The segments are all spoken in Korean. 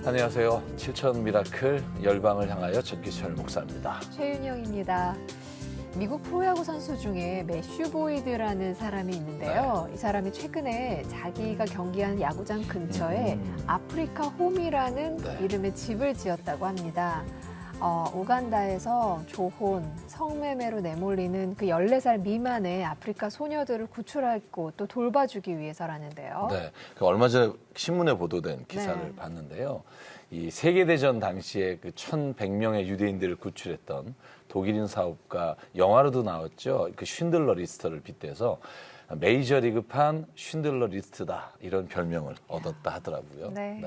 안녕하세요. 7천 미라클 열방을 향하여 전기철 목사입니다. 최윤영입니다. 미국 프로야구 선수 중에 매슈 보이드라는 사람이 있는데요. 이 사람이 최근에 자기가 경기한 야구장 근처에 아프리카 홈이라는 이름의 집을 지었다고 합니다. 우간다에서 조혼, 성매매로 내몰리는 그 14살 미만의 아프리카 소녀들을 구출하고 또 돌봐주기 위해서라는데요. 네, 얼마 전에 신문에 보도된 기사를 봤는데요. 이 세계대전 당시에 그 1,100명의 유대인들을 구출했던 독일인 사업가, 영화로도 나왔죠. 그 쉰들러 리스트를 빗대서 메이저리그판 쉰들러 리스트다, 이런 별명을 얻었다 하더라고요. 네.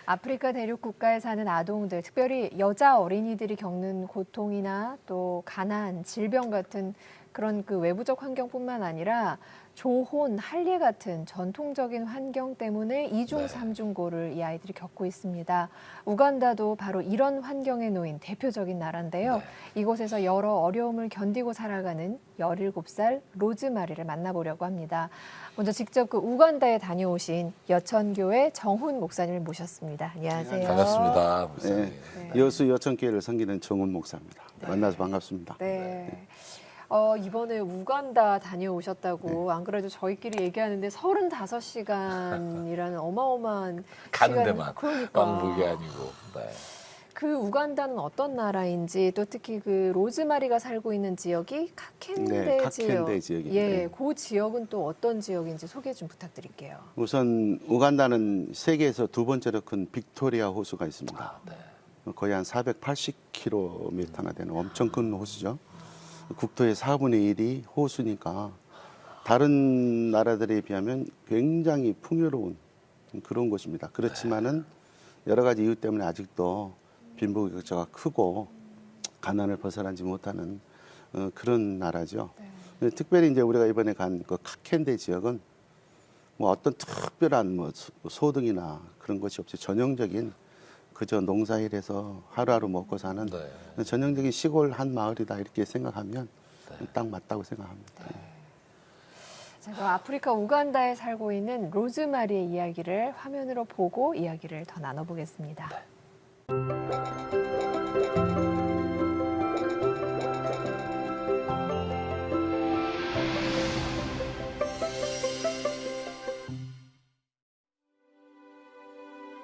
아프리카 대륙 국가에 사는 아동들, 특별히 여자 어린이들이 겪는 고통이나 또 가난, 질병 같은 그런 그 외부적 환경뿐만 아니라 조혼, 할례 같은 전통적인 환경 때문에 이중 삼중고를 이 아이들이 겪고 있습니다. 우간다도 바로 이런 환경에 놓인 대표적인 나라인데요. 이곳에서 여러 어려움을 견디고 살아가는 17살 로즈마리를 만나보려고 합니다. 먼저 직접 그 우간다에 다녀오신 여천교회 정훈 목사님을 모셨습니다. 안녕하세요. 반갑습니다, 목사님. 여수 여천교회를 섬기는 정훈 목사입니다. 만나서 반갑습니다. 이번에 우간다 다녀오셨다고 안 그래도 저희끼리 얘기하는데 35시간이라는 어마어마한 가는 시간. 데만 왕복이 아니고. 그 우간다는 어떤 나라인지 또 특히 그 로즈마리가 살고 있는 지역이 카켄데 지역. 카켄데 지역입니다. 그 지역은 또 어떤 지역인지 소개 좀 부탁드릴게요. 우선 우간다는 세계에서 두 번째로 큰 빅토리아 호수가 있습니다. 거의 한 480km나 되는 엄청 큰 호수죠. 국토의 4분의 1이 호수니까 다른 나라들에 비하면 굉장히 풍요로운 그런 곳입니다. 그렇지만은 여러 가지 이유 때문에 아직도 빈부격차가 크고 가난을 벗어나지 못하는 그런 나라죠. 특별히 이제 우리가 이번에 간 그 카켄데 지역은 뭐 어떤 특별한 뭐 소득이나 그런 것이 없이 전형적인 그저 농사일해서 하루하루 먹고 사는 전형적인 시골 한 마을이다, 이렇게 생각하면 딱 맞다고 생각합니다. 자, 그럼 아프리카 우간다에 살고 있는 로즈마리의 이야기를 화면으로 보고 이야기를 더 나눠보겠습니다.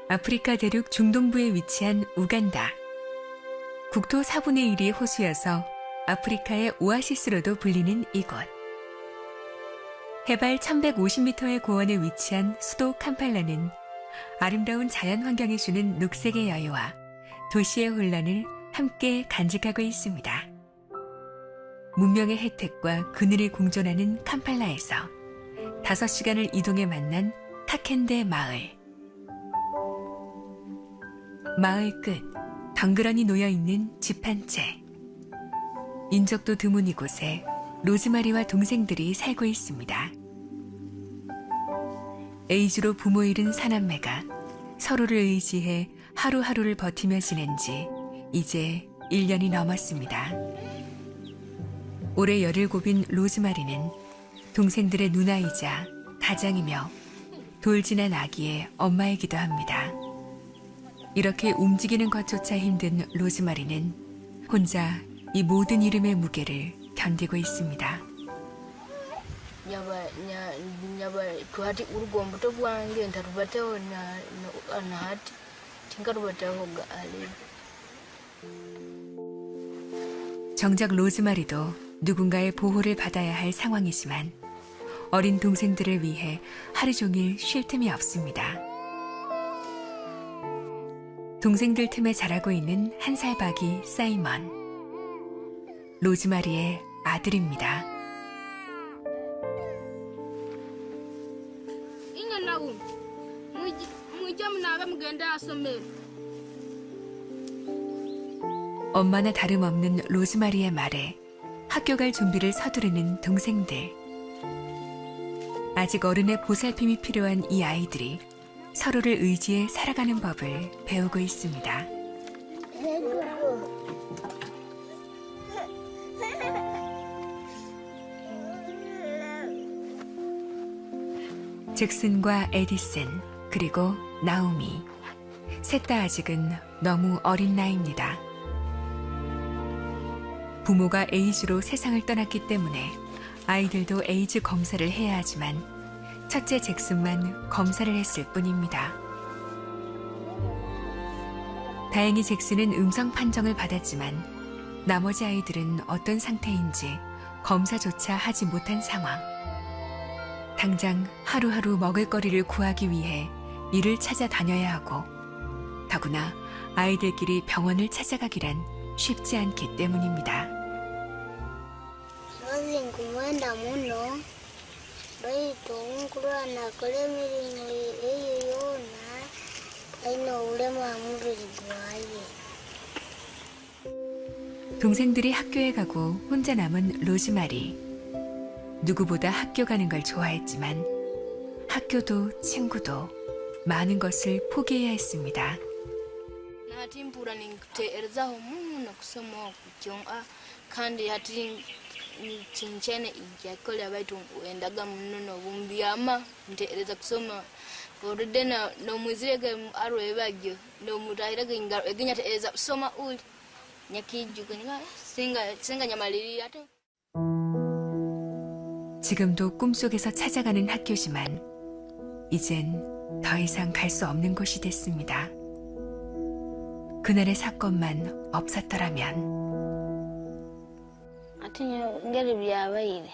아프리카 대륙 중동부에 위치한 우간다. 국토 4분의 1이 호수여서 아프리카의 오아시스로도 불리는 이곳. 해발 1150m의 고원에 위치한 수도 캄팔라는 아름다운 자연 환경이 주는 녹색의 여유와 도시의 혼란을 함께 간직하고 있습니다. 문명의 혜택과 그늘이 공존하는 캄팔라에서 5시간을 이동해 만난 카켄데 마을. 마을 끝, 덩그러니 놓여있는 집 한 채. 인적도 드문 이곳에 로즈마리와 동생들이 살고 있습니다. 에이즈로 부모 잃은 사남매가 서로를 의지해 하루하루를 버티며 지낸 지 이제 1년이 넘었습니다. 올해 17인 로즈마리는 동생들의 누나이자 가장이며 돌진한 아기의 엄마이기도 합니다. 이렇게 움직이는 것조차 힘든 로즈마리는 혼자 이 모든 이름의 무게를 견디고 있습니다. 정작 로즈마리도 누군가의 보호를 받아야 할 상황이지만 어린 동생들을 위해 하루 종일 쉴 틈이 없습니다. 동생들 틈에 자라고 있는 1살 박이 사이먼. 로즈마리의 아들입니다. 엄마나 다름없는 로즈마리의 말에 학교 갈 준비를 서두르는 동생들. 아직 어른의 보살핌이 필요한 이 아이들이 서로를 의지해 살아가는 법을 배우고 있습니다. 잭슨과 에디슨, 그리고 나오미. 셋 다 아직은 너무 어린 나이입니다. 부모가 에이즈로 세상을 떠났기 때문에 아이들도 에이즈 검사를 해야 하지만 첫째 잭슨만 검사를 했을 뿐입니다. 다행히 잭슨은 음성 판정을 받았지만 나머지 아이들은 어떤 상태인지 검사조차 하지 못한 상황. 당장 하루하루 먹을거리를 구하기 위해 일을 찾아다녀야 하고 더구나 아이들끼리 병원을 찾아가기란 쉽지 않기 때문입니다. Kazi kumwenda muno baitu nkulwana kolemirimo eyo yona aina ulema mubiri gwaye. 동생들이 학교에 가고 혼자 남은 로즈마리. 누구보다 학교 가는 걸 좋아했지만 학교도 친구도 많은 것을 포기해야 했습니다. Nati mpura ninkuteerezaho muno kusoma okukyonka kandi hati kinchene ikyakolera baitu endaga muno bumbyama nteereza kusoma oride nomwizirege arwebagyo nomutahirege eginya teereza kusoma uli nyakijuko niga singa nyamaliri ate. 지금도 꿈속에서 찾아가는 학교지만 이젠 더 이상 갈 수 없는 곳이 됐습니다. 그날의 사건만 없었더라면. Ati ngeri byabaire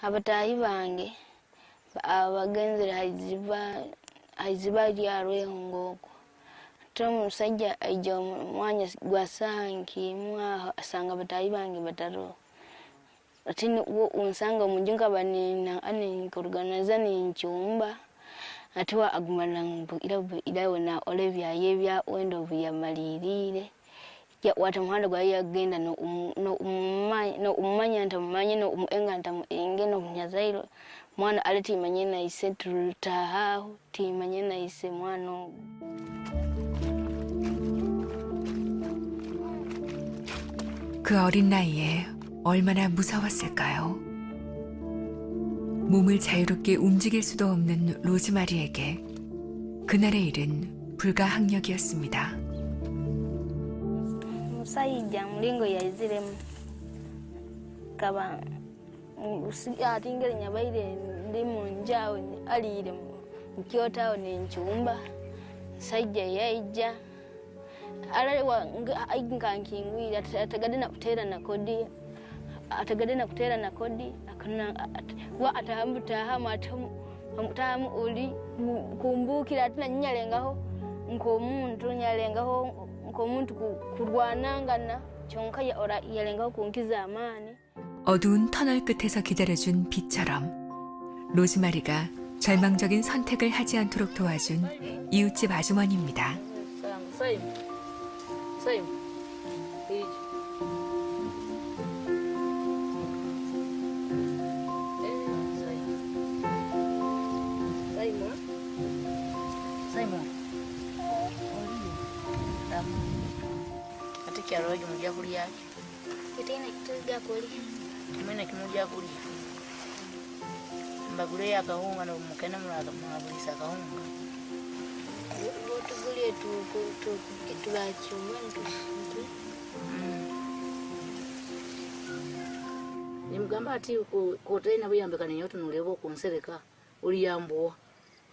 abatahi bange abagenzere haiziba lyarweho ngoko ate omusajja aija omwanya gwa saha nk'imu aho asanga abatahi bange bataro ati unsanga omujunka banina aninkorganiza ninchumba ati wa agumana irawe na ole byaye bya wendo byamalirire wata muhanda gwa yagenda no umanya ntamanye no umenga ntamuenge no munyazairo mwana aleti manye na ise tulutaho timanye na ise mwana. 그 어린 나이에 얼마나 무서웠을까요? 몸을 자유롭게 움직일 수도 없는 로즈마리에게 그날의 일은 불가항력이었습니다. Musajja mulingo yaziremu kaba atingere nyabaire ndi munjawe alire mukyotawo nenchumba sajja yaija alalewa nkankingwira atagadena kutera na kodi akana wa atahambuta hamutamu uli kumbukira atina nyalengaho nkomuntu nyalengaho nkomuntu kurwanangana kyonka yalengaho kunkiza amani. 어두운 터널 끝에서 기다려준 빛처럼 로즈마리가 절망적인 선택을 하지 않도록 도와준 이웃집 아주머니입니다. Kyalwaji mujja kulya Kitena kitujja kulya mwene kimujja kulya mbagule akahunga nomukene mulabulisa akahunga botugulye tubachumba nimugamba ati kotaina buyambekana nyo tunuleba okunsereka uliyambuwa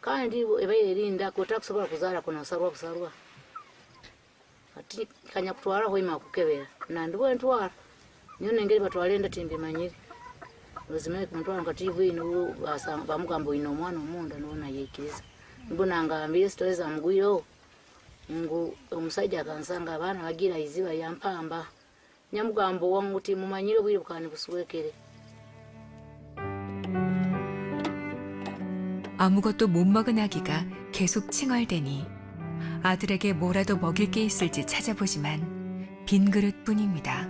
kandi ebaire erinda kota kusobola kuzaala kuno kusarwa ati kanya kutwala hoima kukebera nandiwe ntwala nyo nengeri batwala enda timbimanyire rozimene kumutwala nkativu ino bamugambo ino omwana omunda nona yekiriza mbona ngambye stories amugwiro ngu omusajja akansanga abaana bagira iziba yampamba nyamugambo wangu ti mumanyire bwire bukani busuwekere. 아무것도 못 먹은 아기가 계속 칭얼대니 아들에게 뭐라도 먹일 게 있을지 찾아보지만 빈 그릇뿐입니다.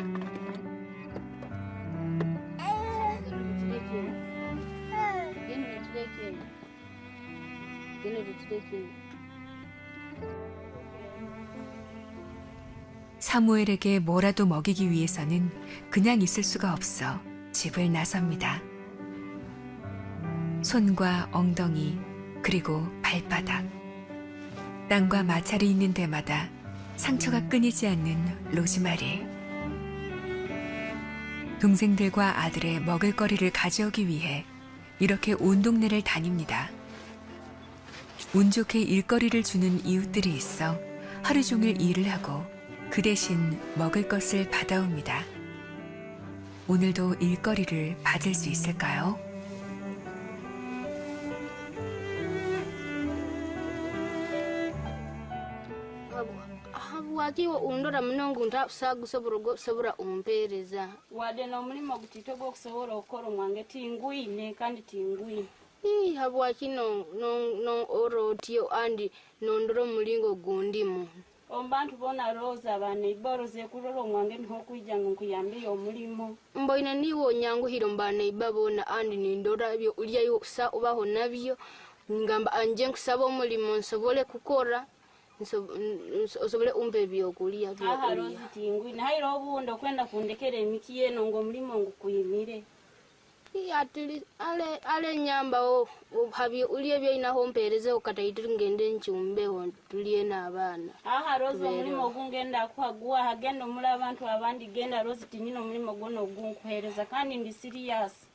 사무엘에게 뭐라도 먹이기 위해서는 그냥 있을 수가 없어 집을 나섭니다. 손과 엉덩이 그리고 발바닥 땅과 마찰이 있는 데마다 상처가 끊이지 않는 로즈마리. 동생들과 아들의 먹을거리를 가져오기 위해 이렇게 온 동네를 다닙니다. 운 좋게 일거리를 주는 이웃들이 있어 하루 종일 일을 하고 그 대신 먹을 것을 받아옵니다. 오늘도 일거리를 받을 수 있을까요? wakiwa undora munongo ntakusagu sobora umpereza wadde n'omulimu ogutito gw'okusobola okukola omwange tingwine kandi tingwine habwaki no orotio andi nondora omulingo gundimu ombantu bona roza baneiba zeekulola omwange nk'okwijja nga nkuyambire omulimu mboine niwo onyanguhira mbaneiba bona andi nindora byo ulyayo sa obaho nabyo ngamba anje nkusaba omulimu nsobole kukora osobole umpe byokulya rozi tingwine haira obundi okwenda kundekera emiki eno ng'omulimu ngukuyimire ale nyambawo habyo ulye byoinaho mperezeho kataitiri ngende nchumbeho tulye n'abaana rozi omulimu ogungenda kuhaguwa hagenda omula abantu abandi genda rozi tinyina omulimu gwona ogunkuhereza kandi ndi siriyasi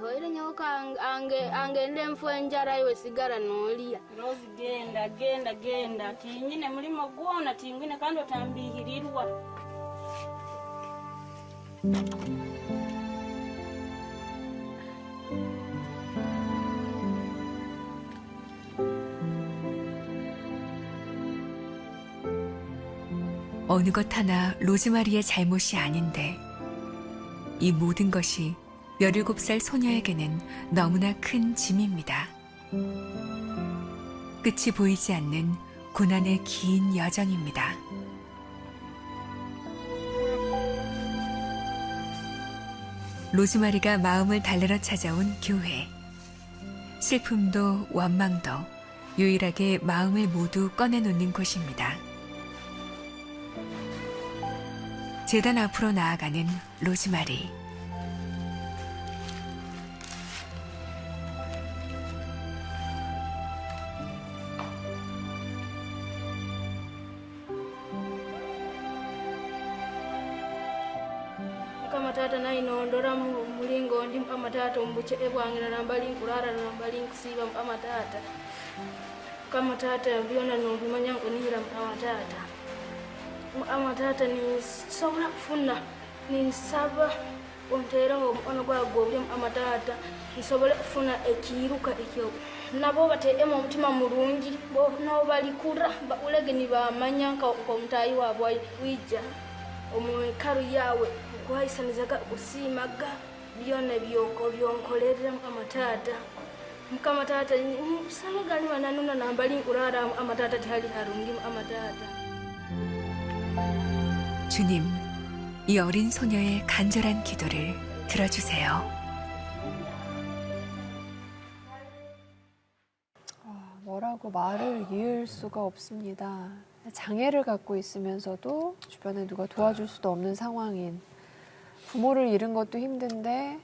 hoire nyoka angende mfu enjara iwe sigara nolya rozi genda tinyine mulimu gwona tingwine kandi otambihirirwa 어느 것 하나 로즈마리의 잘못이 아닌데 이 모든 것이 17살 소녀에게는 너무나 큰 짐입니다. 끝이 보이지 않는 고난의 긴 여정입니다. 로즈마리가 마음을 달래러 찾아온 교회. 슬픔도 원망도 유일하게 마음을 모두 꺼내놓는 곳입니다. 재단 앞으로 나아가는 로즈마리. Kamatata nainondora mulingo ndi amatata ombuche ebwangira nambali nkulara nambali nkusiba amatata kamatata byona nobimanya nkunihira amatata nisobola kufuna ninsaba onteraho omukono gwagobye amatata nisobole kufuna ekiiruka ekyo nabo bateemu omutima mulungi nabo balikura ulege nibamanya nkomutayi waabwe wija omwekaru yawe kwayisanizaga okusiimaga byona byonkolerera amatata mukamatata salagali bananuna nambali nkulara amatata tali harungi amatata. 주님, 이 어린 소녀의 간절한 기도를 들어주세요. 뭐라고 말을 이을 수가 없습니다. 장애를 갖고 있으면서도 주변에 누가 도와줄 수도 없는 상황인 부모를 잃은 것도 힘든데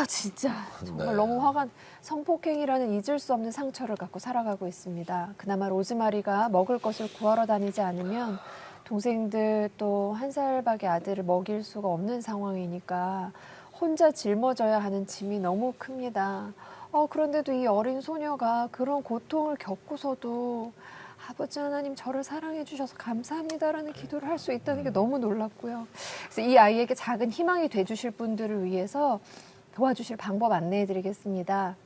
진짜 정말 너무 화가 성폭행이라는 잊을 수 없는 상처를 갖고 살아가고 있습니다. 그나마 로즈마리가 먹을 것을 구하러 다니지 않으면 동생들 또 1살밖에 아들을 먹일 수가 없는 상황이니까 혼자 짊어져야 하는 짐이 너무 큽니다. 그런데도 이 어린 소녀가 그런 고통을 겪고서도 아버지 하나님 저를 사랑해 주셔서 감사합니다라는 기도를 할 수 있다는 게 너무 놀랍고요. 그래서 이 아이에게 작은 희망이 돼주실 분들을 위해서 도와주실 방법 안내해 드리겠습니다.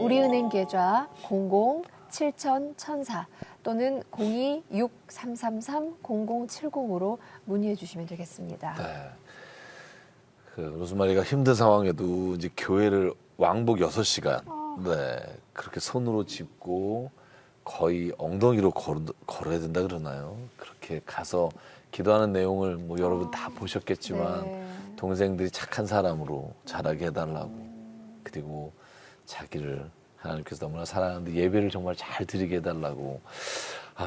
우리은행 계좌 00-7000-1004 또는 02-6333-0070으로 문의해 주시면 되겠습니다. 네. 그 로즈마리가 힘든 상황에도 이제 교회를 왕복 6시간 네, 그렇게 손으로 짚고 거의 엉덩이로 걸어야 된다 그러나요? 그렇게 가서 기도하는 내용을 뭐 여러분 다 보셨겠지만 네. 동생들이 착한 사람으로 자라게 해달라고 그리고 자기를 하나님께서 너무나 사랑하는데 예배를 정말 잘 드리게 해달라고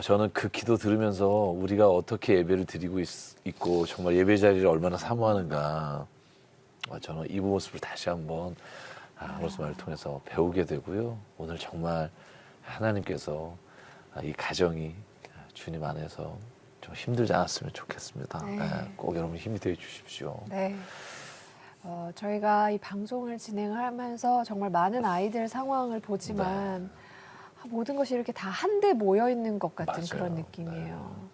저는 그 기도 들으면서 우리가 어떻게 예배를 드리고 있고 정말 예배 자리를 얼마나 사모하는가 저는 이 모습을 다시 한번 로즈마리를 통해서 배우게 되고요. 오늘 정말 하나님께서 이 가정이 주님 안에서 좀 힘들지 않았으면 좋겠습니다. 네. 네, 꼭 여러분 힘이 되어 주십시오. 네. 저희가 이 방송을 진행하면서 정말 많은 아이들 상황을 보지만 모든 것이 이렇게 다 한데 모여 있는 것 같은 맞아요. 그런 느낌이에요.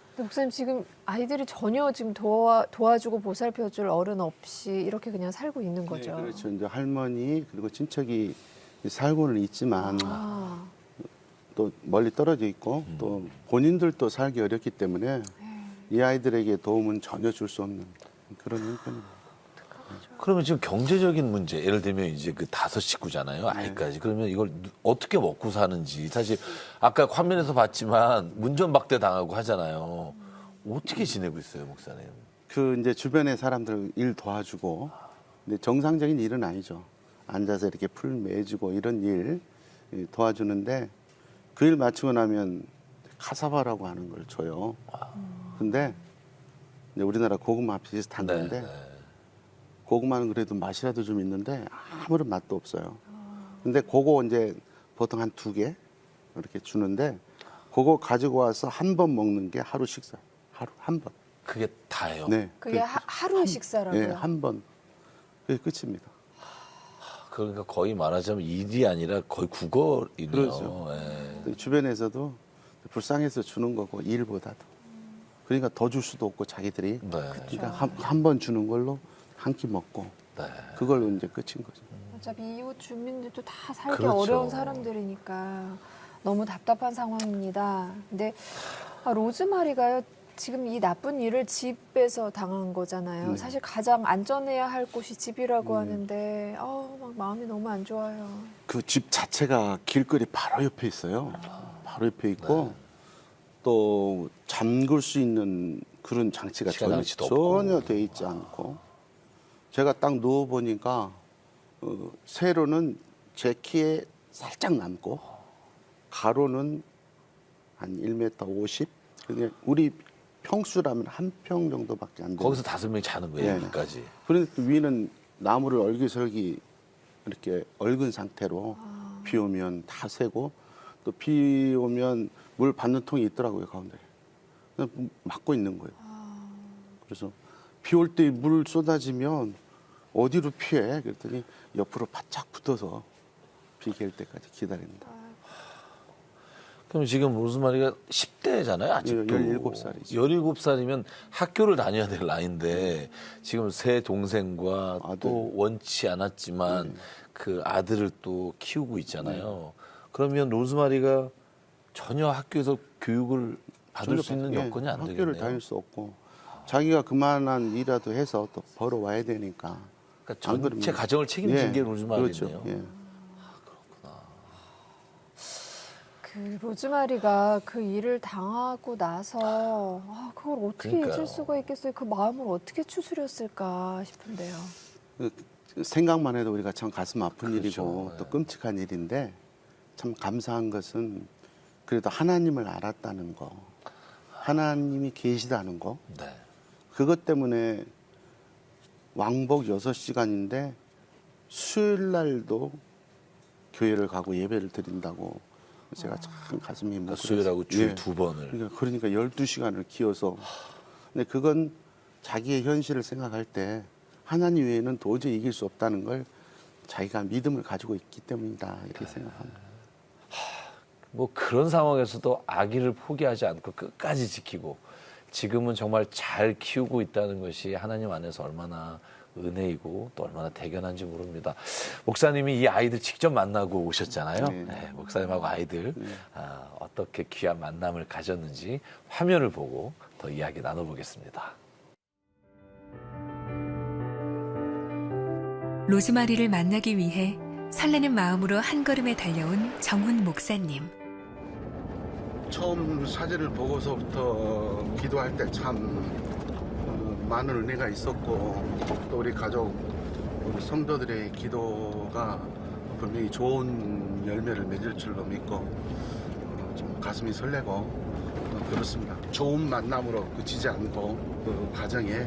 근데 목사님 지금 아이들이 전혀 지금 도와주고 보살펴줄 어른 없이 이렇게 그냥 살고 있는 거죠. 네, 그렇죠. 이제 할머니 그리고 친척이 살고는 있지만 아, 또 멀리 떨어져 있고 또 본인들도 살기 어렵기 때문에 이 아이들에게 도움은 전혀 줄 수 없는 그런 형편입니다. 그러면 지금 경제적인 문제, 예를 들면 이제 그 5식구잖아요, 아이까지. 그러면 이걸 어떻게 먹고 사는지. 사실 아까 화면에서 봤지만 문전박대 당하고 하잖아요. 어떻게 지내고 있어요, 목사님? 그 이제 주변의 사람들 일 도와주고, 근데 정상적인 일은 아니죠. 앉아서 이렇게 풀 매주고 이런 일 도와주는데 그 일 마치고 나면 카사바라고 하는 걸 줘요. 근데 이제 우리나라 고구마 비슷한 건데 고구마는 그래도 맛이라도 좀 있는데 아무런 맛도 없어요. 근데 그거 이제 보통 한 2개 이렇게 주는데 그거 가지고 와서 한 번 먹는 게 하루 식사. 하루 한 번. 그게 다예요? 네. 그게 하루 식사라고요? 네, 한 번. 그게 끝입니다. 그러니까 거의 말하자면 일이 아니라 거의 국어이네요. 그렇죠. 예. 주변에서도 불쌍해서 주는 거고 일보다도. 그러니까 더 줄 수도 없고 자기들이. 네. 그러니까 한 번 주는 걸로 한 끼 먹고 네. 그걸로 이제 끝인 거죠. 어차피 이웃 주민들도 다 살기 그렇죠. 어려운 사람들이니까 너무 답답한 상황입니다. 근데 로즈마리가요, 지금 이 나쁜 일을 집에서 당한 거잖아요. 네. 사실 가장 안전해야 할 곳이 집이라고 하는데 막 마음이 너무 안 좋아요. 그 집 자체가 길거리 바로 옆에 있어요. 바로 옆에 있고 또 잠글 수 있는 그런 장치가 시간 장치도 없고. 전혀 돼 있지 않고 제가 딱 누워 보니까 세로는 제 키에 살짝 남고 가로는 한 1m 50. 그냥 우리 평수라면 한 평 정도밖에 안 돼요. 거기서 5명이 자는 거예요, 네. 여기까지. 그런데 또 위는 나무를 얼기설기 이렇게 얽은 상태로 비 오면 다 새고 또 비 오면 물 받는 통이 있더라고요, 가운데. 그냥 막고 있는 거예요. 그래서 비 올 때 물 쏟아지면 어디로 피해? 그랬더니 옆으로 바짝 붙어서 비 갤 때까지 기다린다. 그럼 지금 로즈마리가 10대잖아요, 아직도. 17살이죠. 17살이면 학교를 다녀야 될 나이인데 지금 세 동생과 아들. 또 원치 않았지만 그 아들을 또 키우고 있잖아요. 그러면 로즈마리가 전혀 학교에서 교육을 받을 수 있는 여건이 안 되겠네요. 학교를 다닐 수 없고 자기가 그만한 일이라도 해서 또 벌어와야 되니까. 그러니까 안 전체 그러면- 가정을 책임진 예, 게 로즈마리네요. 그렇죠. 예. 그 로즈마리가 그 일을 당하고 나서 그걸 어떻게 그러니까요. 잊을 수가 있겠어요? 그 마음을 어떻게 추스렸을까 싶은데요. 그 생각만 해도 우리가 참 가슴 아픈 그렇죠. 일이고 네. 또 끔찍한 일인데 참 감사한 것은 그래도 하나님을 알았다는 거, 하나님이 계시다는 거, 네. 그것 때문에 왕복 6시간인데 수요일 날도 교회를 가고 예배를 드린다고 제가 참 가슴이 뭉클했어요. 수요일하고 주일 예. 2번을. 그러니까 12시간을 기어서. 근데 그건 자기의 현실을 생각할 때 하나님 외에는 도저히 이길 수 없다는 걸 자기가 믿음을 가지고 있기 때문이다 이렇게 생각합니다. 뭐 그런 상황에서도 아기를 포기하지 않고 끝까지 지키고 지금은 정말 잘 키우고 있다는 것이 하나님 안에서 얼마나 은혜이고 또 얼마나 대견한지 모릅니다. 목사님이 이 아이들 직접 만나고 오셨잖아요. 네. 네, 목사님하고 아이들 어떻게 귀한 만남을 가졌는지 화면을 보고 더 이야기 나눠보겠습니다. 로즈마리를 만나기 위해 설레는 마음으로 한 걸음에 달려온 정훈 목사님. 처음 사진을 보고서부터 기도할 때 참 많은 은혜가 있었고 또 우리 가족, 우리 성도들의 기도가 분명히 좋은 열매를 맺을 줄로 믿고 좀 가슴이 설레고 그렇습니다. 좋은 만남으로 그치지 않고 그 과정에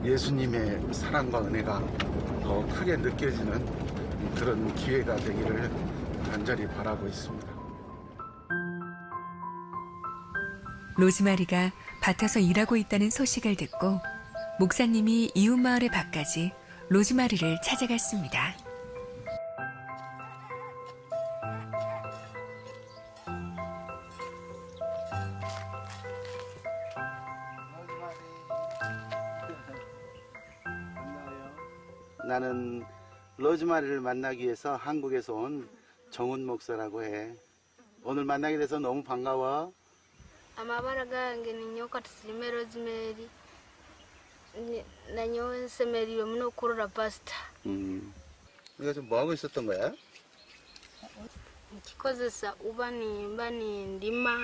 예수님의 사랑과 은혜가 더 크게 느껴지는 그런 기회가 되기를 간절히 바라고 있습니다. 로즈마리가 밭에서 일하고 있다는 소식을 듣고 목사님이 이웃마을의 밭까지 로즈마리를 찾아갔습니다. 나는 로즈마리를 만나기 위해서 한국에서 온 정훈 목사라고 해. 오늘 만나게 돼서 너무 반가워. amabara gange ninyoka tusilime rosemary nanyo semeriro muno kurora pasita 이거 좀 뭐 하고 있었던 거야? nkikozesa uba nimba nindima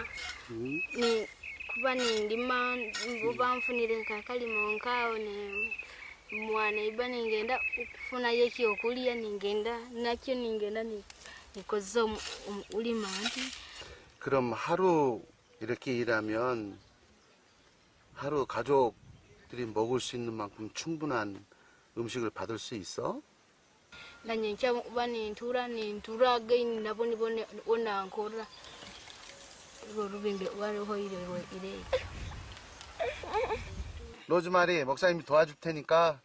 kuba nindima oba nfunire nkakalimo nkaawo mwana iba ningenda okufunayo ekyokulya nakyo ningenda nikozesa ulima nti 그럼 하루 이렇게 일하면 하루 가족들이 먹을 수 있는 만큼 충분한 음식을 받을 수 있어? nanyenkya uba nintura againi nabo nibo onankora urwo rubimbe uba ruhoire irekyo. 로즈마리 목사님이 도와줄 테니까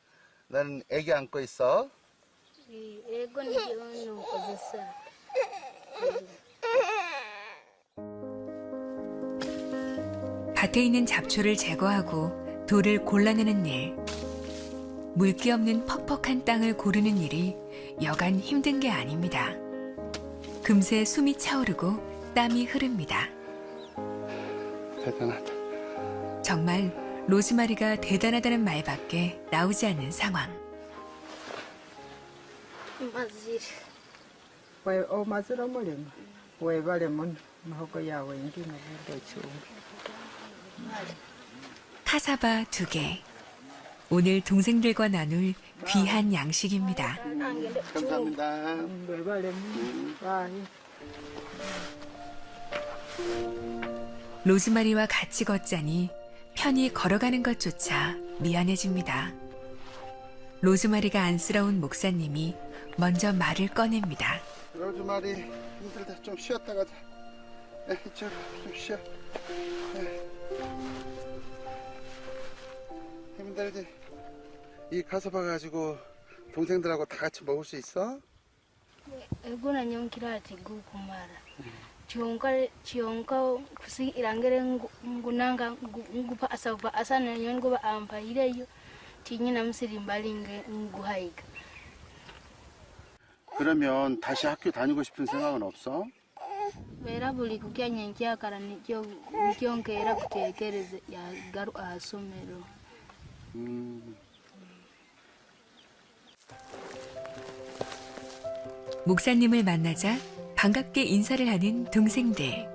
나는 애기 안고 있어. ego nibyo nukozesa. 밭에 있는 잡초를 제거하고 돌을 골라내는 일. 물기 없는 퍽퍽한 땅을 고르는 일이 여간 힘든 게 아닙니다. 금세 숨이 차오르고 땀이 흐릅니다. 대단하다. 정말 로즈마리가 대단하다는 말밖에 나오지 않는 상황. Maziri. o mazira mulimo webale muno muhogo yawe ingino budochu 카사바 2개. 오늘 동생들과 나눌 귀한 양식입니다. 감사합니다. webale muno bayi 로즈마리와 같이 걷자니 편히 걸어가는 것조차 미안해집니다. 로즈마리가 안쓰러운 목사님이 먼저 말을 꺼냅니다. 로즈마리 힘들다. 좀 쉬었다 가자. 좀 쉬어. 힘들지? 이 카사바 가지고 동생들하고 다 같이 먹을 수 있어? Ego nanyonkira ati gukumara. Chionka kusi irangere ngunanga ngupa asana nyongo ba ampahireyo. tinyina msirimbalinge nguhaiga. 그러면 다시 학교 다니고 싶은 생각은 없어? Era buli kukyanya nkyakala nikyonkeera kutekereza yagaru asomero. 목사님을 만나자 반갑게 인사를 하는 동생들.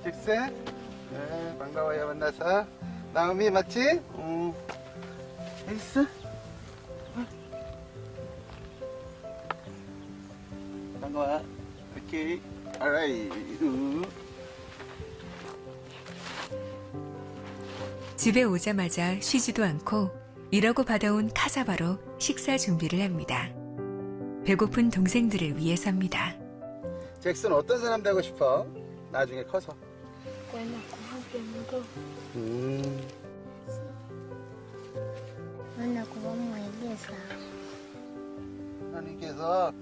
잭슨? 네, 반가워요 만나서. 나오미 맞지? 있어? 반가워. 오케이. alright. 집에 오자마자 쉬지도 않고 일하고 받아온 카사바로 식사 준비를 합니다. 배고픈 동생들을 위해서입니다. 잭슨 어떤 사람 되고 싶어? 나중에 커서. Kwenda kuvuga ngo wana kuba mwegeza. 하나님께서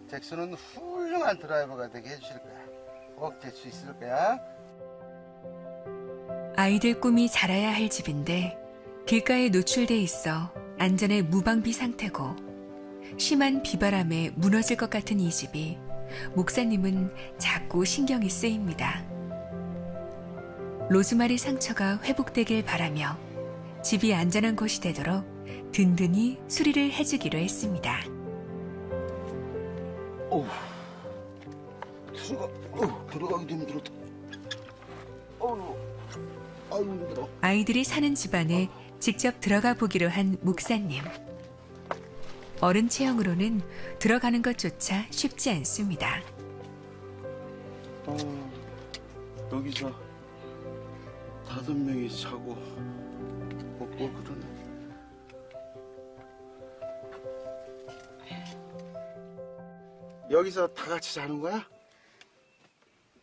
잭슨은 훌륭한 드라이버가 되게 해주실 거야. 꼭 될 수 있을 거야. 아이들 꿈이 자라야 할 집인데 길가에 노출돼 있어 안전의 무방비 상태고 심한 비바람에 무너질 것 같은 이 집이 목사님은 자꾸 신경이 쓰입니다. 로즈마리 상처가 회복되길 바라며 집이 안전한 곳이 되도록 든든히 수리를 해주기로 했습니다. 들어가기도 힘들었다. 아유 힘들어. 아이들이 사는 집안에 직접 들어가 보기로 한 목사님. 어른 체형으로는 들어가는 것조차 쉽지 않습니다. 여기서 5명이 자고 먹고 그러네. 여기서 다 같이 자는 거야?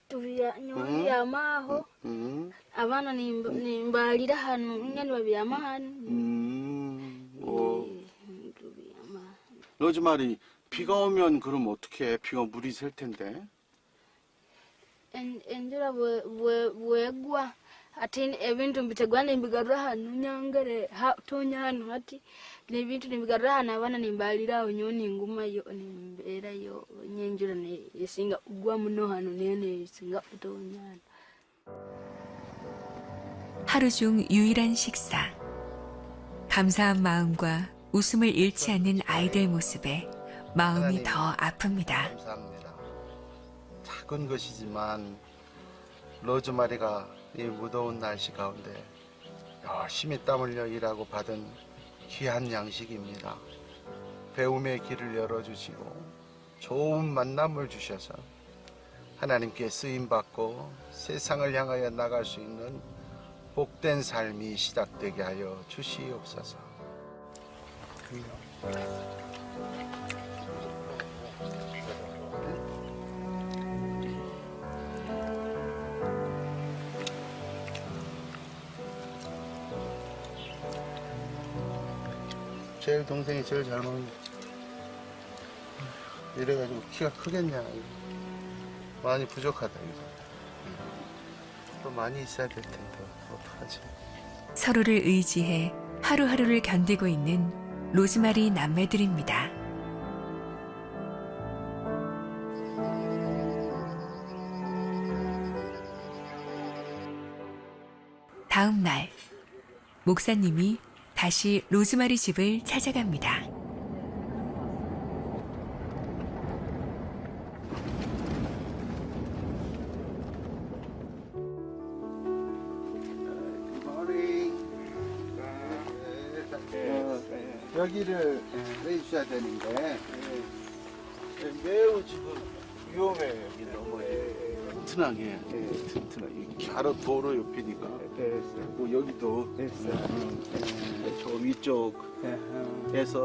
tubyamaho abana nimbalira hano nyani babyama hano tubyama 로즈마리, 비가 오면 그럼 어떻게 해? 비가 물이 셀 텐데. enjura bwegwa ati ebintu mbitegwa nimbigarura hano nyangere tonya hano ati nebintu nimbigarura hano abana nimbaliraho nyo ningumayo nimberayo nyenjura esinga ugwa muno hano nene esinga tonya hano. 하루 중 유일한 식사. 감사한 마음과 웃음을 잃지 않는 아이들 모습에 마음이 더 아픕니다. 감사합니다. 작은 것이지만 로즈마리가 이 무더운 날씨 가운데 열심히 땀 흘려 일하고 받은 귀한 양식입니다. 배움의 길을 열어주시고 좋은 만남을 주셔서 하나님께 쓰임받고 세상을 향하여 나갈 수 있는 복된 삶이 시작되게 하여 주시옵소서. 제일 동생이 제일 잘 먹는. 이래가지고 키가 크겠냐. 이거. 많이 부족하다 이거. 또 많이 있어야 될 텐데 어떡하지? 서로를 의지해 하루하루를 견디고 있는 로즈마리 남매들입니다. 다음 날, 목사님이 다시 로즈마리 집을 찾아갑니다. 여기를 내주셔야 되는데 매우 지금 위험해요. 여기 너무 튼튼하게 튼튼하게 가로 도로 옆이니까 뭐 여기도 저 위쪽에서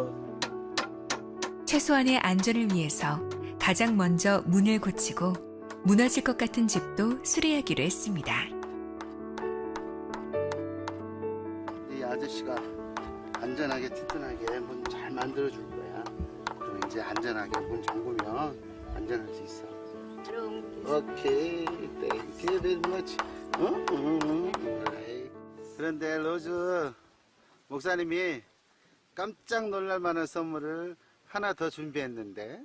최소한의 안전을 위해서 가장 먼저 문을 고치고 무너질 것 같은 집도 수리하기로 했습니다. 이 아저씨가 안전하게 튼튼하게 문 잘 만들어 줄 거야. 그럼 이제 안전하게 문 잠그면 안전할 수 있어. 오케이, thank you very much. 그런데 로즈 목사님이 깜짝 놀랄 만한 선물을 하나 더 준비했는데.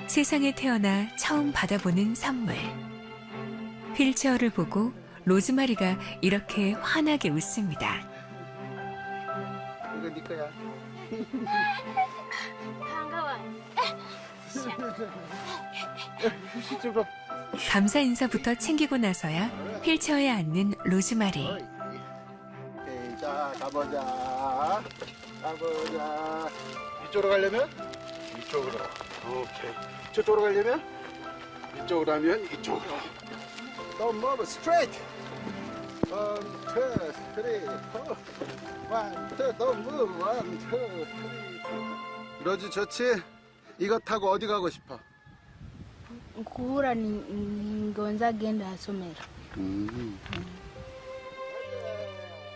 세상에 태어나 처음 받아보는 선물. 휠체어를 보고 로즈마리가 이렇게 환하게 웃습니다. 이거 네 거야. 감사 인사부터 챙기고 나서야 휠체어에 앉는 로즈마리. 오케이, 자 가보자. 가보자. 이쪽으로 가려면 이쪽으로. 오케이. 저쪽으로 가려면 이쪽으로 하면 이쪽으로. Don't move straight. 1, 2, 3, 4. 1, 2, don't move. 1, 2, 3. 로즈 좋지? 이거 타고 어디 가고 싶어? kuhura ningonza genda asomera.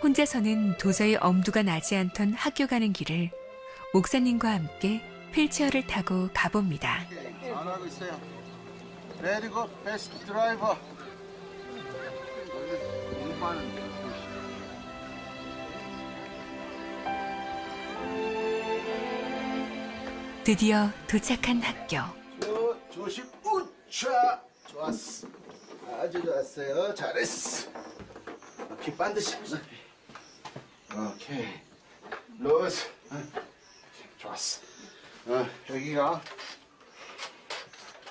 혼자서는 도저히 엄두가 나지 않던 학교 가는 길을 목사님과 함께 휠체어를 타고 가봅니다. 잘하고 있어요. 레디고 베스트 드라이버. 드디어 도착한 학교. 조심. 우차. 좋았어. 아주 좋았어요. 잘했어. 오케이, 반드시. 오케이. 로즈. 좋았어. 여기가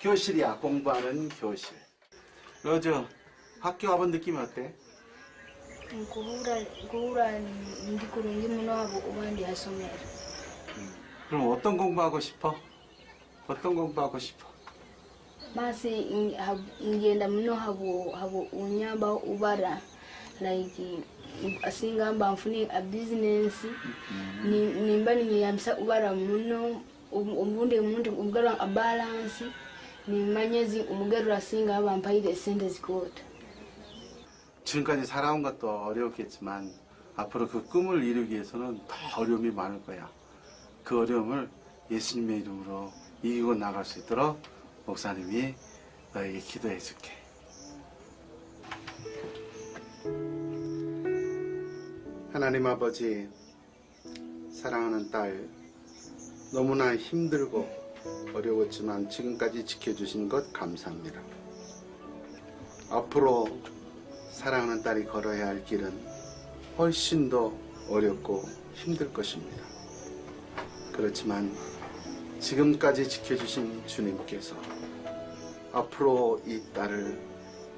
교실이야. 공부하는 교실. 로즈, 학교 와본 느낌이 어때? kuhura ndi kurungi muno abo ubandi asomera. 그럼 어떤 공부하고 싶어? 어떤 공부하고 싶어? Basi ngenda muno habo unyamba ubara like asingamba nfune a business nimba ninyeyambisa ubara muno omundi umugerwa a balance nimanyezi umugerwa asinga bampaire sente zikota. 지금까지 살아온 것도 어려웠겠지만 앞으로 그 꿈을 이루기 위해서는 더 어려움이 많을 거야. 그 어려움을 예수님의 이름으로 이기고 나갈 수 있도록 목사님이 너에게 기도해 줄게. 하나님 아버지, 사랑하는 딸, 너무나 힘들고 어려웠지만 지금까지 지켜주신 것 감사합니다. 앞으로 사랑하는 딸이 걸어야 할 길은 훨씬 더 어렵고 힘들 것입니다. 그렇지만 지금까지 지켜주신 주님께서 앞으로 이 딸을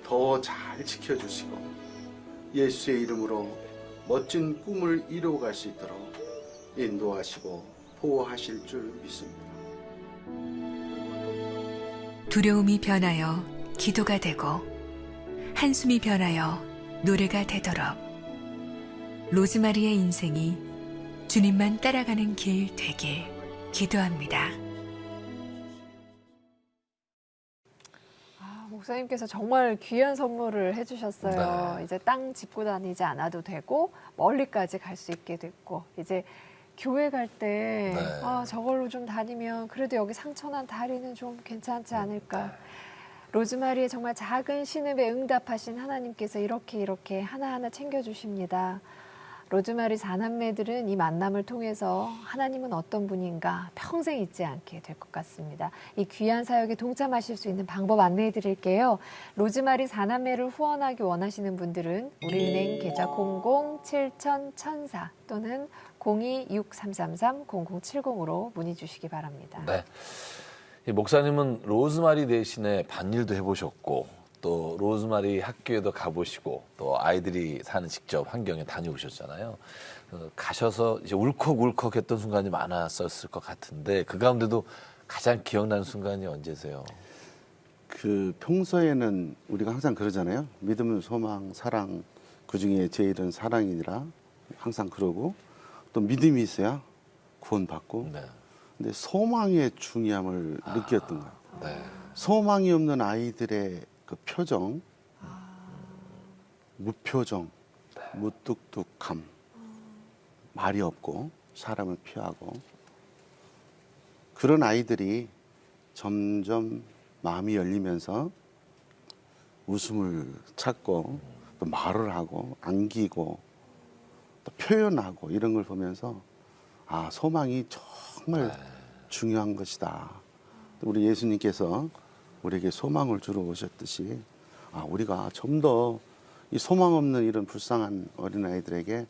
더 잘 지켜주시고 예수의 이름으로 멋진 꿈을 이루어갈 수 있도록 인도하시고 보호하실 줄 믿습니다. 두려움이 변하여 기도가 되고 한숨이 변하여 노래가 되도록 로즈마리의 인생이 주님만 따라가는 길 되길 기도합니다. 목사님께서 정말 귀한 선물을 해주셨어요. 네. 이제 땅 짚고 다니지 않아도 되고 멀리까지 갈 수 있게 됐고 이제 교회 갈 때 네. 저걸로 좀 다니면 그래도 여기 상처난 다리는 좀 괜찮지 않을까. 로즈마리의 정말 작은 신음에 응답하신 하나님께서 이렇게 하나하나 챙겨주십니다. 로즈마리 4남매들은 이 만남을 통해서 하나님은 어떤 분인가 평생 잊지 않게 될 것 같습니다. 이 귀한 사역에 동참하실 수 있는 방법 안내해 드릴게요. 로즈마리 4남매를 후원하기 원하시는 분들은 우리은행 계좌 00-7000-1004 또는 02-6333-0070으로 문의 주시기 바랍니다. 네. 이 목사님은 로즈마리 대신에 밭일도 해보셨고 또 로즈마리 학교에도 가보시고 또 아이들이 사는 직접 환경에 다녀오셨잖아요. 가셔서 이제 울컥울컥했던 순간이 많았었을 것 같은데 그 가운데도 가장 기억나는 순간이 언제세요? 그 평소에는 우리가 항상 그러잖아요. 믿음, 소망, 사랑, 그중에 제일은 사랑이라 항상 그러고 또 믿음이 있어야 구원받고 네. 근데 소망의 중요함을 느꼈던 거예요. 네. 소망이 없는 아이들의 그 표정, 무표정, 무뚝뚝함, 말이 없고 사람을 피하고 그런 아이들이 점점 마음이 열리면서 웃음을 찾고 또 말을 하고 안기고 또 표현하고 이런 걸 보면서 소망이 정말 중요한 것이다. 우리 예수님께서 우리에게 소망을 주러 오셨듯이 우리가 좀 더 이 소망 없는 이런 불쌍한 어린아이들에게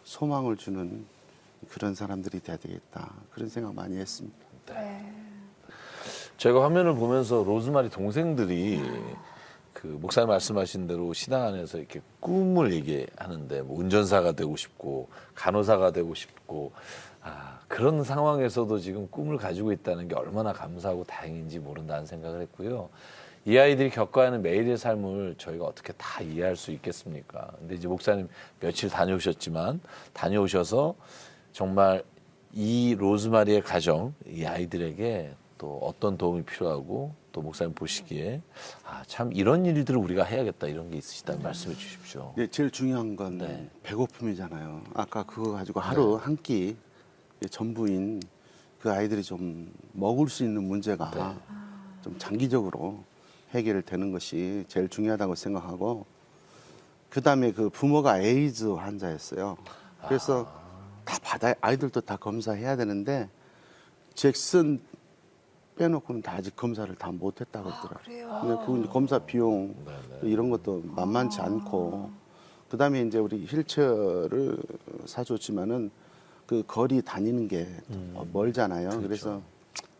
소망을 주는 그런 사람들이 돼야 되겠다. 그런 생각 많이 했습니다. 제가 화면을 보면서 로즈마리 동생들이 그 목사님 말씀하신 대로 신앙 안에서 이렇게 꿈을 얘기하는데 뭐 운전사가 되고 싶고 간호사가 되고 싶고 그런 상황에서도 지금 꿈을 가지고 있다는 게 얼마나 감사하고 다행인지 모른다는 생각을 했고요. 이 아이들이 겪어야 하는 매일의 삶을 저희가 어떻게 다 이해할 수 있겠습니까? 근데 이제 목사님 며칠 다녀오셨지만 다녀오셔서 정말 이 로즈마리의 가정, 이 아이들에게 또 어떤 도움이 필요하고 또 목사님 보시기에 참 이런 일들을 우리가 해야겠다 이런 게 있으시다면 말씀해 주십시오. 네, 제일 중요한 건 배고픔이잖아요. 아까 그거 가지고 하루 한 끼 전부인 그 아이들이 좀 먹을 수 있는 문제가 좀 장기적으로 해결되는 것이 제일 중요하다고 생각하고 그다음에 그 부모가 에이즈 환자였어요. 그래서 다 아이들도 다 검사해야 되는데 잭슨 빼놓고는 다 아직 검사를 다 못했다고 그러더라고요. 그 검사 비용 이런 것도 만만치 않고 그다음에 이제 우리 휠체어를 사줬지만은 그 거리 다니는 게 멀잖아요. 그렇죠. 그래서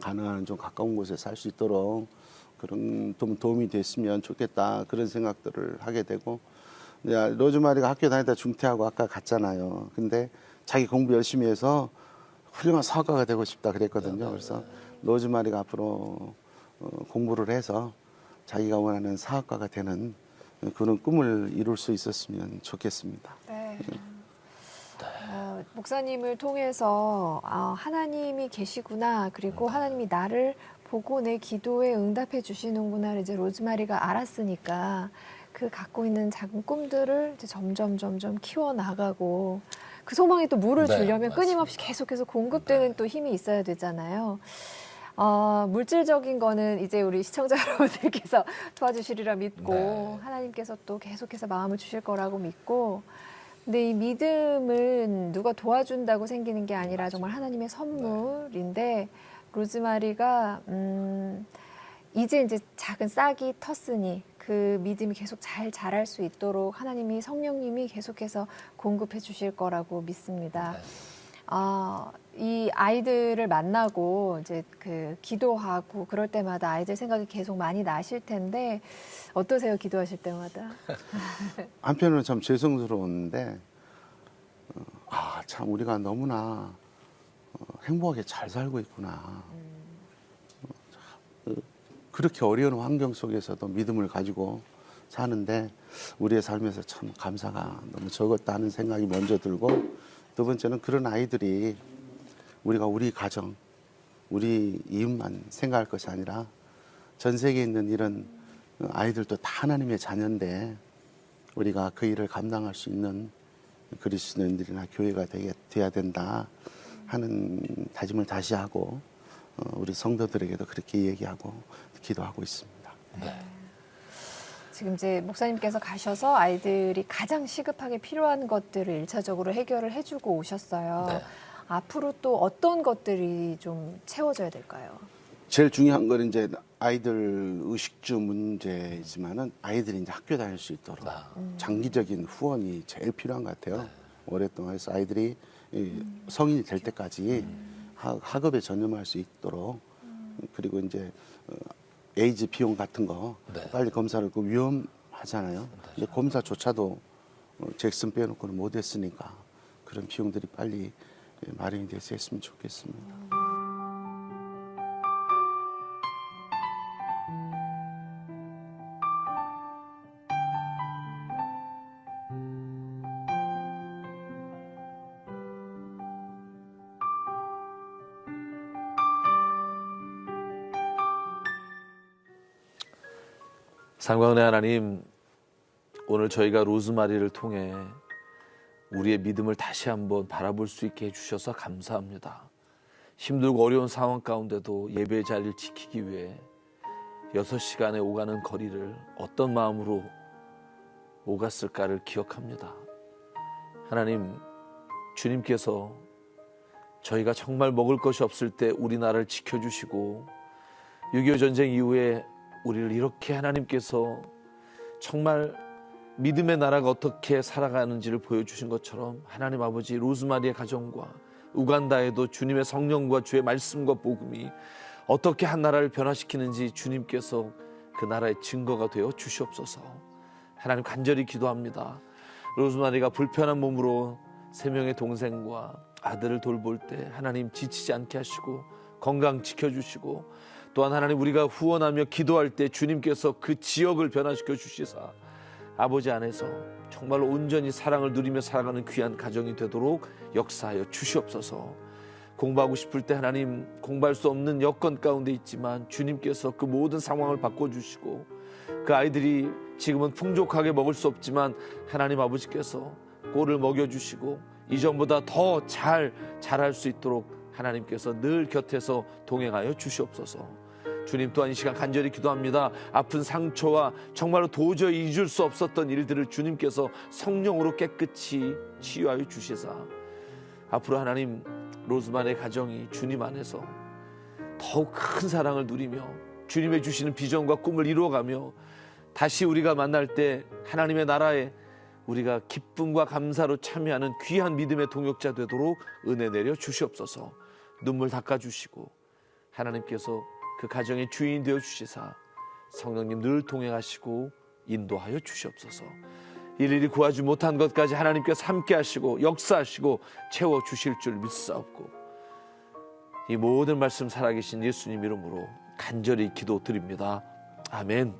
가능한 좀 가까운 곳에 살 수 있도록 그런 좀 도움이 됐으면 좋겠다 그런 생각들을 하게 되고 로즈마리가 학교 다니다 중퇴하고 아까 갔잖아요. 근데 자기 공부 열심히 해서 훌륭한 사업가가 되고 싶다 그랬거든요. 그래서 로즈마리가 앞으로 공부를 해서 자기가 원하는 사업가가 되는 그런 꿈을 이룰 수 있었으면 좋겠습니다. 네. 목사님을 통해서 하나님이 계시구나, 그리고 하나님이 나를 보고 내 기도에 응답해 주시는구나를 이제 로즈마리가 알았으니까 그 갖고 있는 작은 꿈들을 이제 점점 키워 나가고 그 소망에 또 물을 네, 주려면 맞습니다. 끊임없이 계속해서 공급되는 또 힘이 있어야 되잖아요. 물질적인 거는 이제 우리 시청자 여러분들께서 도와주시리라 믿고 네. 하나님께서 또 계속해서 마음을 주실 거라고 믿고, 근데 이 믿음은 누가 도와준다고 생기는 게 아니라 정말 하나님의 선물인데 로즈마리가 이제 작은 싹이 텄으니 그 믿음이 계속 잘 자랄 수 있도록 하나님이 성령님이 계속해서 공급해 주실 거라고 믿습니다. 이 아이들을 만나고 이제 그 기도하고 그럴 때마다 아이들 생각이 계속 많이 나실 텐데 어떠세요? 기도하실 때마다? 한편으로는 참 죄송스러운데 참 우리가 너무나 행복하게 잘 살고 있구나. 그렇게 어려운 환경 속에서도 믿음을 가지고 사는데 우리의 삶에서 참 감사가 너무 적었다 하는 생각이 먼저 들고, 두 번째는 그런 아이들이 우리가 우리 가정, 우리 이웃만 생각할 것이 아니라 전 세계에 있는 이런 아이들도 다 하나님의 자녀인데 우리가 그 일을 감당할 수 있는 그리스도인들이나 교회가 돼야 된다 하는 다짐을 다시 하고 우리 성도들에게도 그렇게 얘기하고 기도하고 있습니다. 네. 지금 이제 목사님께서 가셔서 아이들이 가장 시급하게 필요한 것들을 1차적으로 해결을 해주고 오셨어요. 네. 앞으로 또 어떤 것들이 좀 채워져야 될까요? 제일 중요한 건 이제 아이들 의식주 문제이지만은 아이들이 이제 학교 다닐 수 있도록 장기적인 후원이 제일 필요한 것 같아요. 오랫동안 해서 아이들이 성인이 될 때까지 학업에 전념할 수 있도록, 그리고 이제 에이즈 비용 같은 거 네. 빨리 검사를 그 위험하잖아요. 근데 검사조차도 잭슨 빼놓고는 못했으니까 그런 비용들이 빨리 마련이 돼서 했으면 좋겠습니다. 상관의 하나님, 오늘 저희가 로즈마리를 통해 우리의 믿음을 다시 한번 바라볼 수 있게 해주셔서 감사합니다. 힘들고 어려운 상황 가운데도 예배 자리를 지키기 위해 6시간에 오가는 거리를 어떤 마음으로 오갔을까를 기억합니다. 하나님, 주님께서 저희가 정말 먹을 것이 없을 때 우리나라를 지켜주시고 6.25 전쟁 이후에 우리를 이렇게 하나님께서 정말 믿음의 나라가 어떻게 살아가는지를 보여주신 것처럼 하나님 아버지 로즈마리의 가정과 우간다에도 주님의 성령과 주의 말씀과 복음이 어떻게 한 나라를 변화시키는지 주님께서 그 나라의 증거가 되어 주시옵소서. 하나님 간절히 기도합니다. 로즈마리가 불편한 몸으로 3명의 동생과 아들을 돌볼 때 하나님 지치지 않게 하시고 건강 지켜주시고, 또한 하나님 우리가 후원하며 기도할 때 주님께서 그 지역을 변화시켜 주시사 아버지 안에서 정말로 온전히 사랑을 누리며 살아가는 귀한 가정이 되도록 역사하여 주시옵소서. 공부하고 싶을 때 하나님 공부할 수 없는 여건 가운데 있지만 주님께서 그 모든 상황을 바꿔주시고, 그 아이들이 지금은 풍족하게 먹을 수 없지만 하나님 아버지께서 꼴을 먹여주시고 이전보다 더 잘 자랄 수 있도록 하나님께서 늘 곁에서 동행하여 주시옵소서. 주님 또한 이 시간 간절히 기도합니다. 아픈 상처와 정말로 도저히 잊을 수 없었던 일들을 주님께서 성령으로 깨끗이 치유하여 주시사 앞으로 하나님 로즈마리의 가정이 주님 안에서 더욱 큰 사랑을 누리며 주님의 주시는 비전과 꿈을 이루어가며 다시 우리가 만날 때 하나님의 나라에 우리가 기쁨과 감사로 참여하는 귀한 믿음의 동역자 되도록 은혜 내려 주시옵소서. 눈물 닦아주시고 하나님께서 그 가정의 주인 되어 주시사 성령님 늘 동행하시고 인도하여 주시옵소서. 일일이 구하지 못한 것까지 하나님께서 함께 하시고 역사하시고 채워주실 줄 믿사옵고, 이 모든 말씀 살아계신 예수님 이름으로 간절히 기도드립니다. 아멘.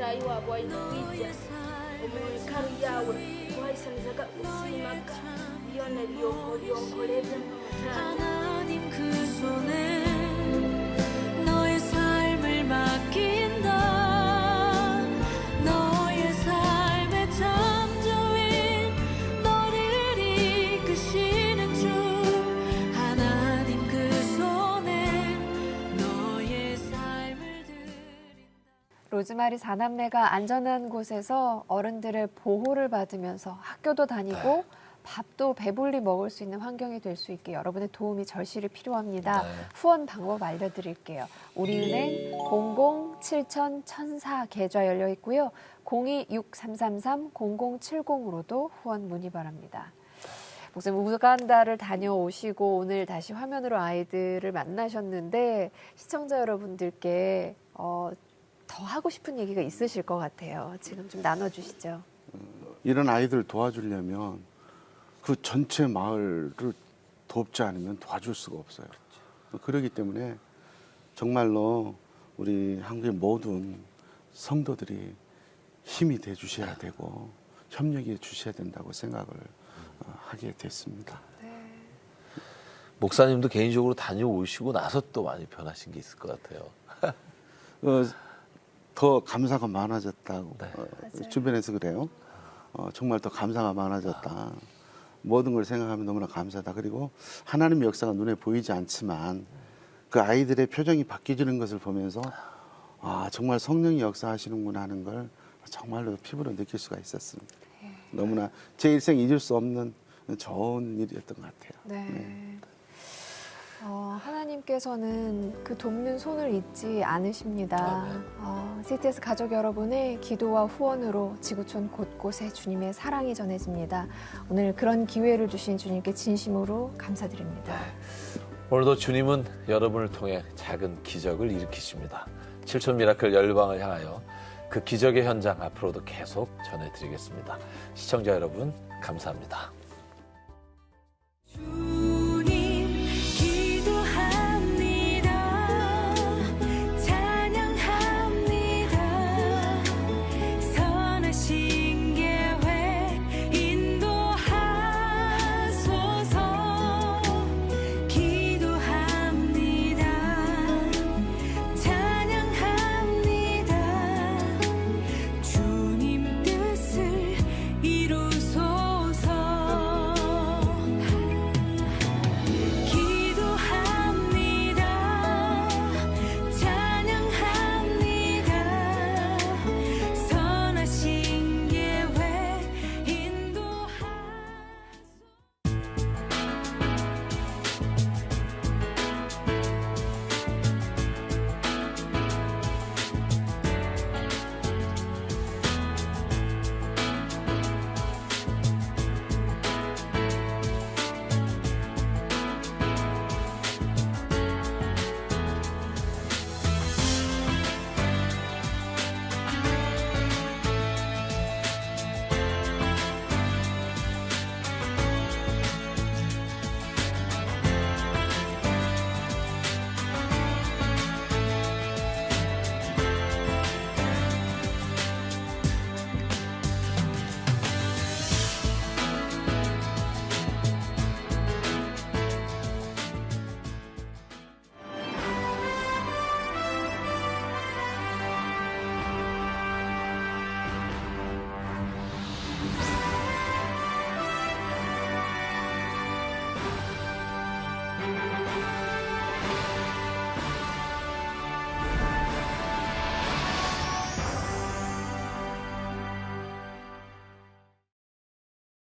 rayuwa bwayikwijja omwekalu yawe bwayisanizaga usimaga byona byonkoleze mutata 하나님 그 손에 너의 삶을 맡긴다 너의 삶의 창조인 너를 이끄시는 주 하나님 그 손에 너의 삶을 로즈마리 4남매가 안전한 곳에서 어른들의 보호를 받으면서 학교도 다니고 밥도 배불리 먹을 수 있는 환경이 될 수 있게 여러분의 도움이 절실히 필요합니다. 후원 방법 알려드릴게요. 우리은행 00-7000-1004 계좌 열려 있고요. 026333-0070으로도 후원 문의 바랍니다. 목사님, 우간다를 다녀오시고 오늘 다시 화면으로 아이들을 만나셨는데 시청자 여러분들께 더 하고 싶은 얘기가 있으실 것 같아요. 지금 좀 나눠주시죠. 이런 아이들 도와주려면 그 전체 마을을 돕지 않으면 도와줄 수가 없어요. 그렇기 때문에 정말로 우리 한국의 모든 성도들이 힘이 돼 주셔야 되고 협력해 주셔야 된다고 생각을 하게 됐습니다. 목사님도 개인적으로 다녀오시고 나서 또 많이 변하신 게 있을 것 같아요. 더 감사가 많아졌다고 맞아요. 주변에서 그래요. 정말 더 감사가 많아졌다. 모든 걸 생각하면 너무나 감사하다. 그리고 하나님의 역사가 눈에 보이지 않지만 그 아이들의 표정이 바뀌어지는 것을 보면서 아 정말 성령이 역사하시는구나 하는 걸 정말로 피부로 느낄 수가 있었습니다. 너무나 제 일생 잊을 수 없는 좋은 일이었던 것 같아요. 네. 하나님께서는 그 돕는 손을 잊지 않으십니다. CTS 가족 여러분의 기도와 후원으로 지구촌 곳곳에 주님의 사랑이 전해집니다. 오늘 그런 기회를 주신 주님께 진심으로 감사드립니다. 오늘도 주님은 여러분을 통해 작은 기적을 일으키십니다. 7천 미라클 열방을 향하여 그 기적의 현장 앞으로도 계속 전해드리겠습니다. 시청자 여러분 감사합니다.